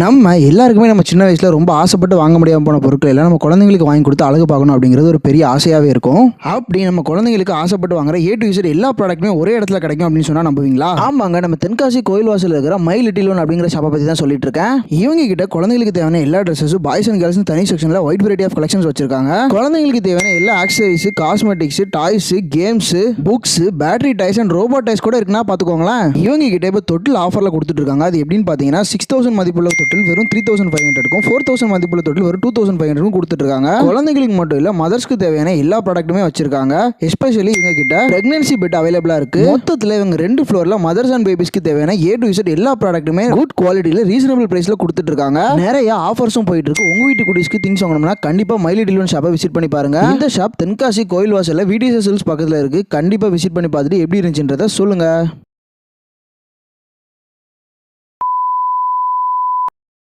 நம்ம எல்லாருக்குமே நம்ம சின்ன வயசுல ரொம்ப ஆசைப்பட்டு வாங்க முடியாம போன பொருட்கள் எல்லாம் நம்ம குழந்தைங்களுக்கு வாங்கி கொடுத்து அழகு பார்க்கணும் அப்படிங்கிறது ஒரு பெரிய ஆசையாவே இருக்கும். அப்படி நம்ம குழந்தைங்களுக்கு ஆசைப்பட்டு வாங்குற ஏ டு இசட் எல்லா ப்ராடக்ட்டுமே ஒரே இடத்துல கிடைக்கும் அப்படின்னு சொன்னா நம்புவீங்களா? ஆமாங்க, நம்ம தென்காசி கோயில் வாசல் இருக்கிற மை லிட்டில் ஒன் அப்படிங்கிற ஷாப்பை பத்தி தான் சொல்லிட்டு இருக்கேன். இவங்க கிட்ட குழந்தைங்களுக்கு தேவையான எல்லா ட்ரெஸ்ஸஸும் பாய்ஸ் அண்ட் கேர்ள்ஸ் தனி செக்ஷன்ல ஒயிட் வெரைட்டி ஆஃப் கலெக்ஷன்ஸ் வச்சிருக்காங்க. குழந்தைங்களுக்கு தேவையான எல்லா accessories, cosmetics, toys, games, books, battery toys and robot toys கூட இருக்குன்னா பாத்துக்கோங்களேன். இவங்க கிட்ட இப்போ தொட்டில் ஆஃபர்ல கொடுத்துட்டு இருக்காங்க. அது எப்படின்னு பாத்தீங்கன்னா 6000 மதிப்புள்ள தொட்டில் வெறும் 3500க்கும் 4000 மதிப்புள்ள தொட்டில் வெறும் 2500க்கும் கொடுத்துட்டு இருக்காங்க. குழந்தைகளுக்கு மட்டும் இல்ல மதர்ஸ்க்கு தேவையான எல்லா ப்ராடக்ட்டுமே வச்சிருக்காங்க. எஸ்பெஷலி இவங்க கிட்ட பிரெக்னன்சி பெட் அவைலபிளா இருக்கு. மொத்தத்துல இவங்க 2 ஃப்ளோர்ல மதர்ஸ் அண்ட் பேபிஸ்க்கு தேவையான ஏ டு இசட் எல்லா ப்ராடக்ட்டுமே குட் குவாலிட்டில ரீசனபிள் பிரைஸ்ல கொடுத்துட்டு இருக்காங்க. நிறைய ஆஃபர்ஸும் போயிட்டு இருக்கு. உங்க வீட்டு குட்டீஸ்க்கு திங்ஸ் வாங்கணும்னா கண்டிப்பா மை லிட்டில் ஒன் ஷாப்பை விசிட் பண்ணி பாருங்க. இந்த ஷாப் தென்காசி கோயில் வாசல்ல விடிஎஸ் ஹில்ஸ் பக்கத்துல இருக்கு. கண்டிப்பா விசிட் பண்ணி பார்த்துட்டு எப்படி இருந்துச்சுன்றத சொல்லுங்க.